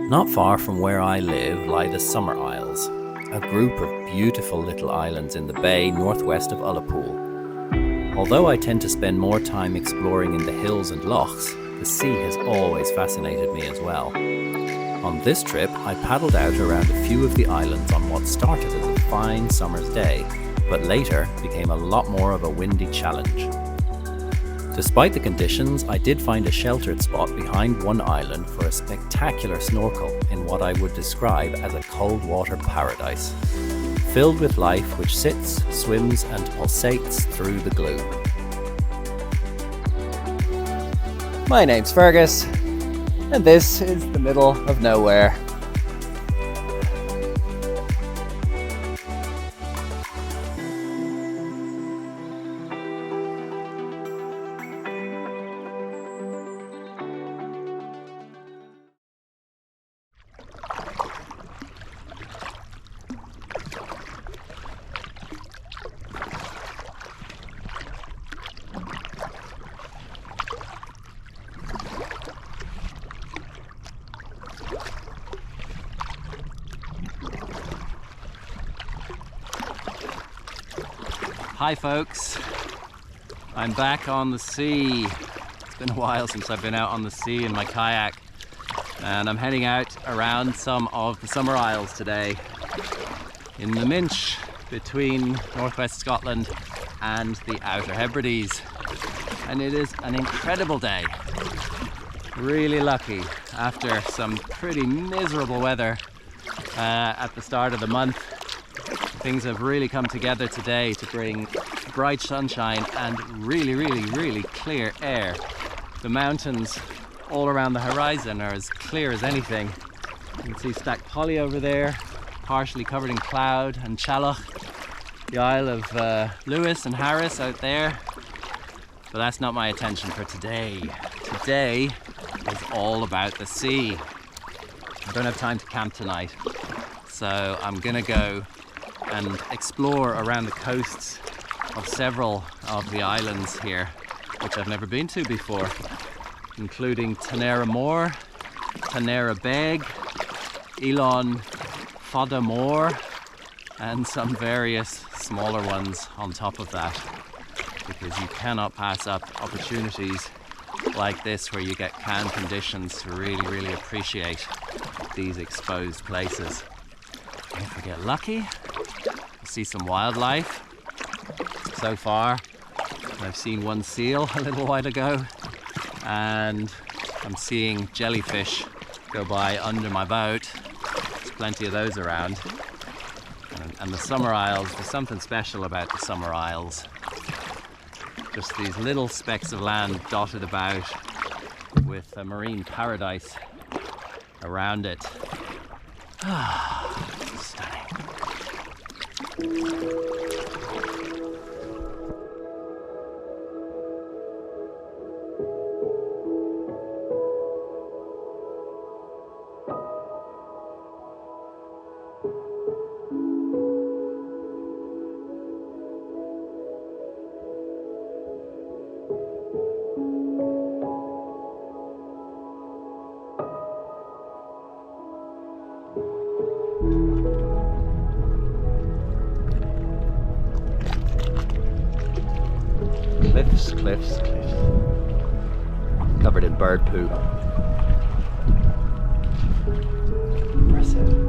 Not far from where I live lie the Summer Isles, a group of beautiful little islands in the bay northwest of Ullapool. Although I tend to spend more time exploring in the hills and lochs, the sea has always fascinated me as well. On this trip, I paddled out around a few of the islands on what started as a fine summer's day, but later became a lot more of a windy challenge. Despite the conditions, I did find a sheltered spot behind one island for a spectacular snorkel in what I would describe as a cold water paradise, filled with life which sits, swims and pulsates through the gloom. My name's Feargus, and this is the middle of nowhere. Hi folks, I'm back on the sea. It's been a while since I've been out on the sea in my kayak, and I'm heading out around some of the Summer Isles today in the Minch between northwest Scotland and the Outer Hebrides, and it is an incredible day. Really lucky after some pretty miserable weather at the start of the month. Things have really come together today to bring bright sunshine and really clear air. The mountains all around the horizon are as clear as anything. You can see Stack Polly over there, partially covered in cloud, and Challoch, the Isle of Lewis and Harris out there. But that's not my attention for today. Today is all about the sea. I don't have time to camp tonight, so I'm gonna go and explore around the coasts of several of the islands here, which I've never been to before, including Tanera Moor, Tanera Beg, Elon Fodda Moor, and some various smaller ones on top of that, because you cannot pass up opportunities like this where you get calm conditions to really appreciate these exposed places. If I get lucky, see some wildlife. So far I've seen one seal a little while ago, and I'm seeing jellyfish go by under my boat. There's plenty of those around. And the Summer Isles, there's something special about the Summer Isles. Just these little specks of land dotted about with a marine paradise around it. Stunning. Cliffs, covered in bird poo. Impressive.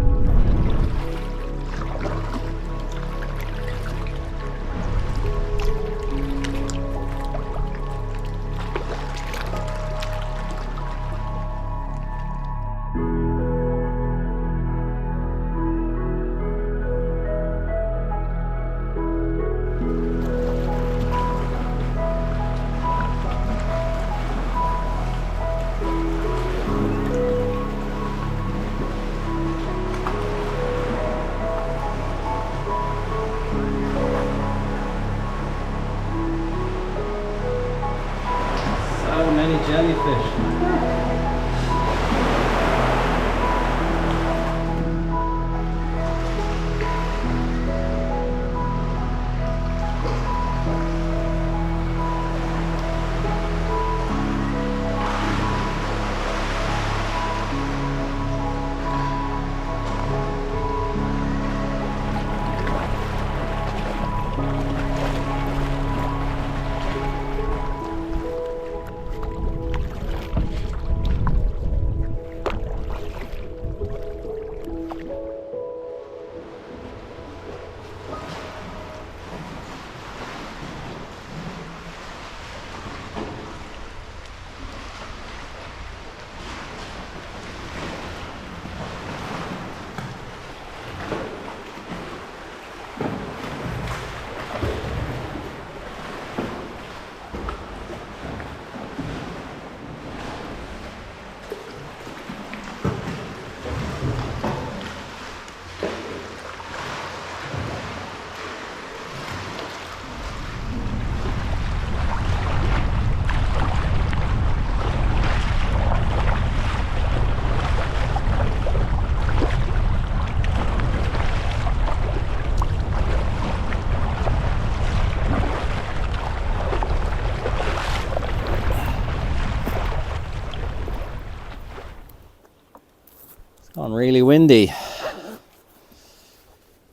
gone really windy.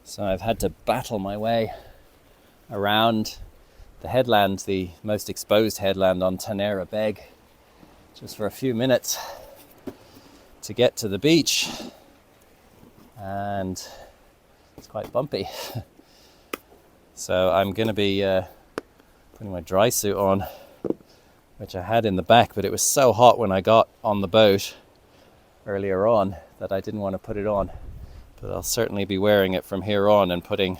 So I've had to battle my way around the headland, the most exposed headland on Tanera Beg, just for a few minutes to get to the beach. And it's quite bumpy. So I'm going to be putting my dry suit on, which I had in the back, but it was so hot when I got on the boat earlier on that I didn't want to put it on. But I'll certainly be wearing it from here on and putting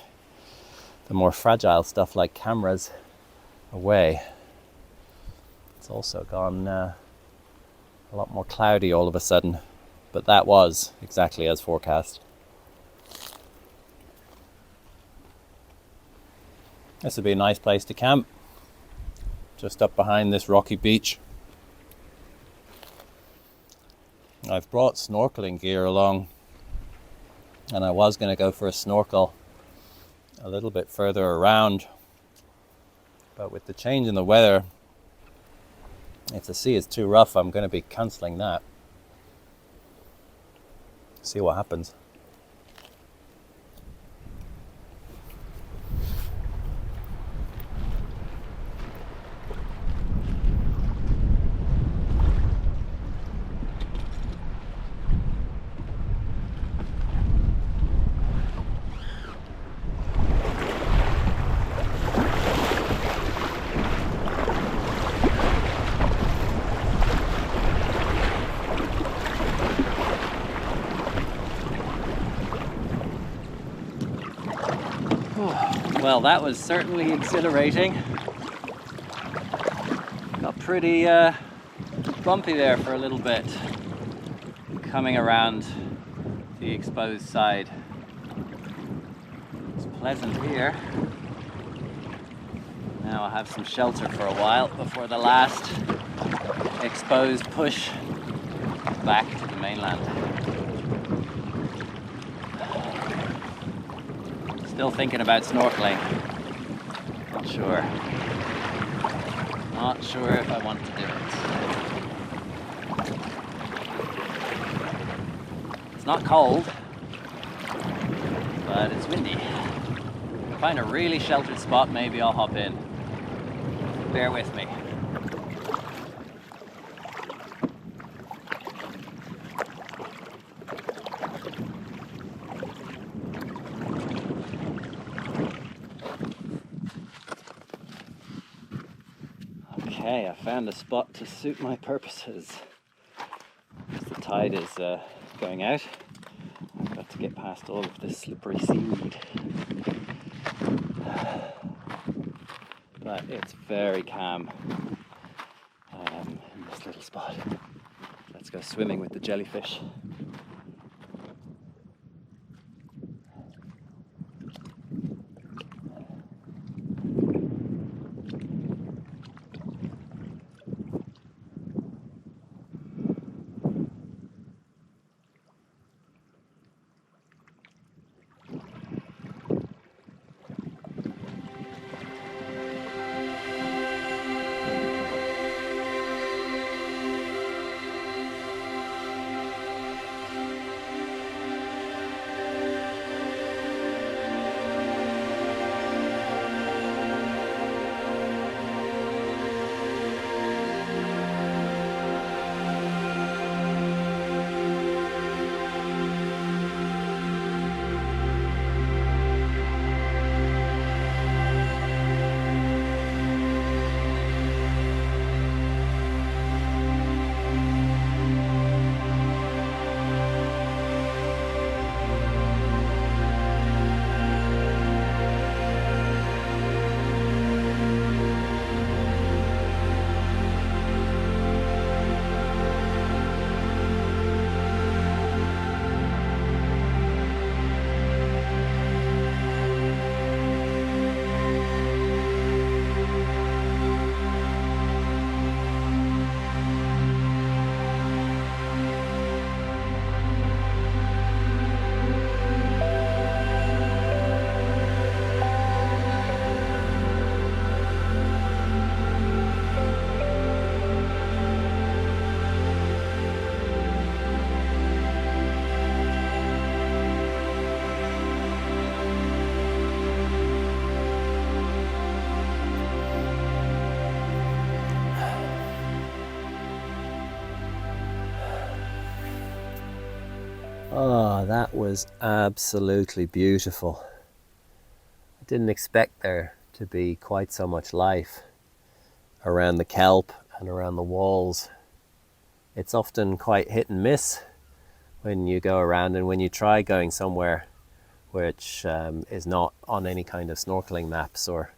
the more fragile stuff like cameras away. It's also gone a lot more cloudy all of a sudden, but that was exactly as forecast. This would be a nice place to camp, just up behind this rocky beach. I've brought snorkeling gear along, and I was going to go for a snorkel a little bit further around, but with the change in the weather, if the sea is too rough, I'm going to be cancelling that. See what happens. Well, that was certainly exhilarating. Got pretty bumpy there for a little bit, coming around the exposed side. It's pleasant here. Now I'll have some shelter for a while before the last exposed push back to the mainland. Still thinking about snorkeling. Not sure. Not sure if I want to do it. It's not cold, but it's windy. If I find a really sheltered spot, maybe I'll hop in. Bear with me. Okay, I found a spot to suit my purposes. As the tide is going out, I've got to get past all of this slippery seaweed. But it's very calm in this little spot. Let's go swimming with the jellyfish. Oh, that was absolutely beautiful. I didn't expect there to be quite so much life around the kelp and around the walls. It's often quite hit and miss when you go around, and when you try going somewhere which is not on any kind of snorkeling maps, or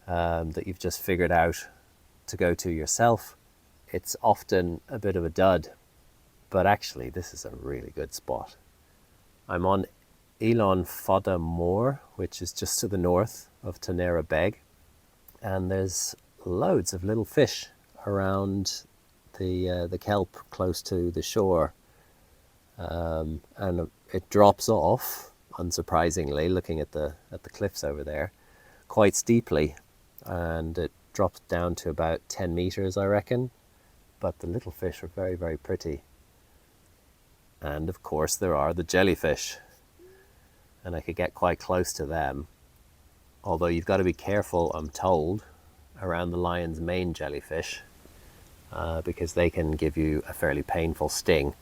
that you've just figured out to go to yourself, it's often a bit of a dud. But actually, this is a really good spot. I'm on Elon Fodda Moor, which is just to the north of Tanera Beg, and there's loads of little fish around the kelp close to the shore, and it drops off, unsurprisingly, looking at the cliffs over there, quite steeply, and it drops down to about 10 meters, I reckon. But the little fish are very, very pretty. And of course there are the jellyfish, and I could get quite close to them, although you've got to be careful, I'm told, around the lion's mane jellyfish, because they can give you a fairly painful sting.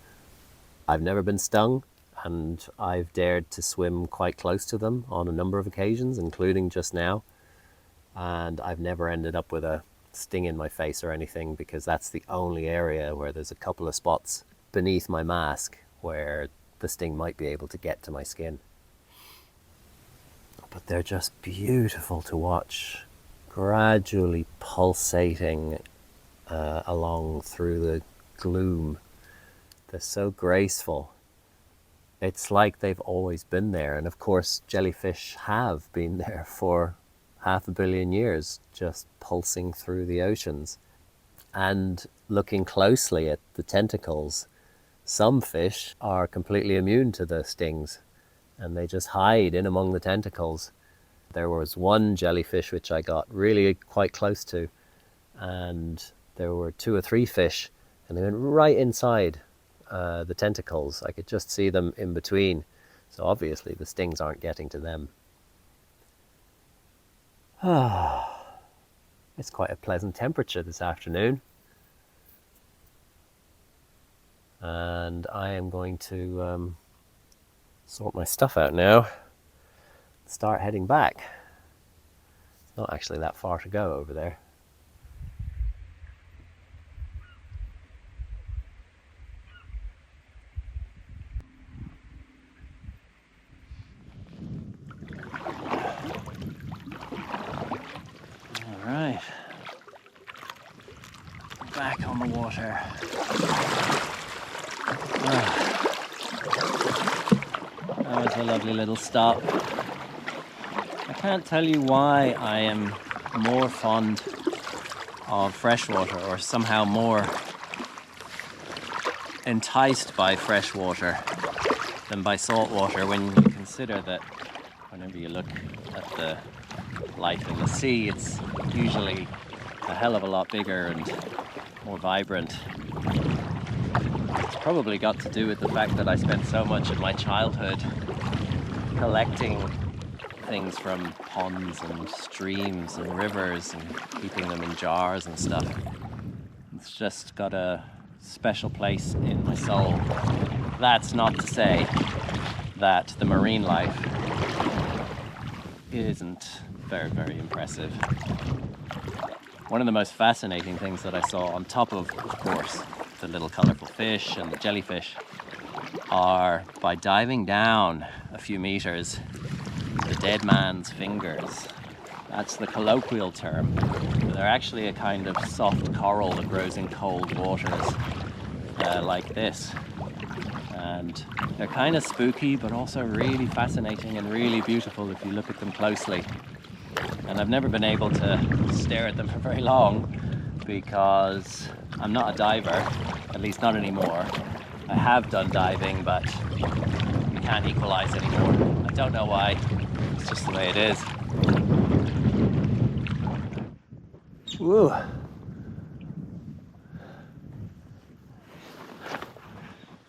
I've never been stung, and I've dared to swim quite close to them on a number of occasions, including just now, and I've never ended up with a sting in my face or anything, because that's the only area where there's a couple of spots beneath my mask where the sting might be able to get to my skin. But they're just beautiful to watch, gradually pulsating along through the gloom. They're so graceful. It's like they've always been there. And of course, jellyfish have been there for 500 million years, just pulsing through the oceans. And looking closely at the tentacles, some fish are completely immune to the stings, and they just hide in among the tentacles. There was one jellyfish which I got really quite close to, and there were 2 or 3 fish, and they went right inside the tentacles. I could just see them in between, so obviously the stings aren't getting to them. It's quite a pleasant temperature this afternoon, and I am going to sort my stuff out now, start heading back. It's not actually that far to go over there. All right, back on the water. That was a lovely little stop. I can't tell you why I am more fond of freshwater, or somehow more enticed by freshwater than by saltwater, when you consider that whenever you look at the life in the sea, it's usually a hell of a lot bigger and more vibrant. It's probably got to do with the fact that I spent so much of my childhood collecting things from ponds and streams and rivers and keeping them in jars and stuff. It's just got a special place in my soul. That's not to say that the marine life isn't very, very impressive. One of the most fascinating things that I saw, on top of course, the little colourful fish and the jellyfish, are by diving down a few meters, the dead man's fingers. That's the colloquial term. They're actually a kind of soft coral that grows in cold waters, like this. And they're kind of spooky, but also really fascinating and really beautiful if you look at them closely. And I've never been able to stare at them for very long, because I'm not a diver, at least not anymore. I have done diving, but you can't equalize anymore. I don't know why, it's just the way it is. Woo!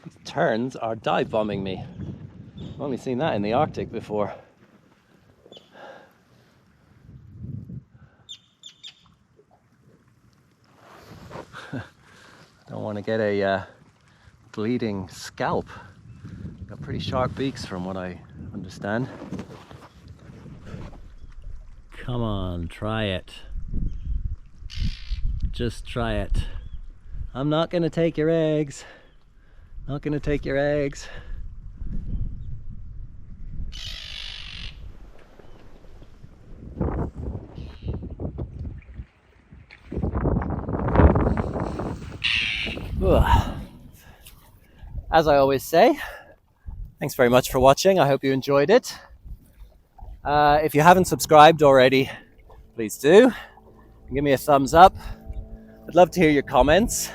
These terns are dive bombing me. I've only seen that in the Arctic before. I don't want to get a bleeding scalp Got pretty sharp beaks from what I understand. Come on, try it. Just try it. I'm not gonna take your eggs. Not gonna take your eggs. As I always say, thanks very much for watching. I hope you enjoyed it. If you haven't subscribed already, please do. Give me a thumbs up. I'd love to hear your comments.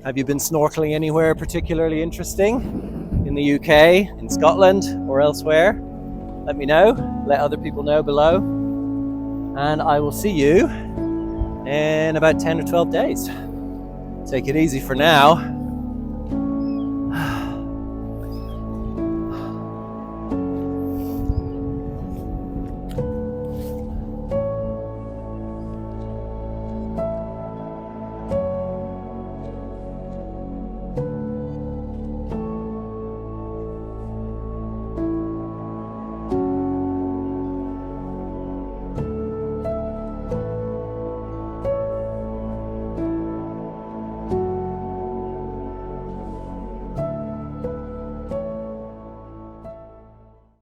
Have you been snorkeling anywhere particularly interesting? In the UK, in Scotland, or elsewhere? Let me know. Let other people know below. And I will see you in about 10 or 12 days. Take it easy for now.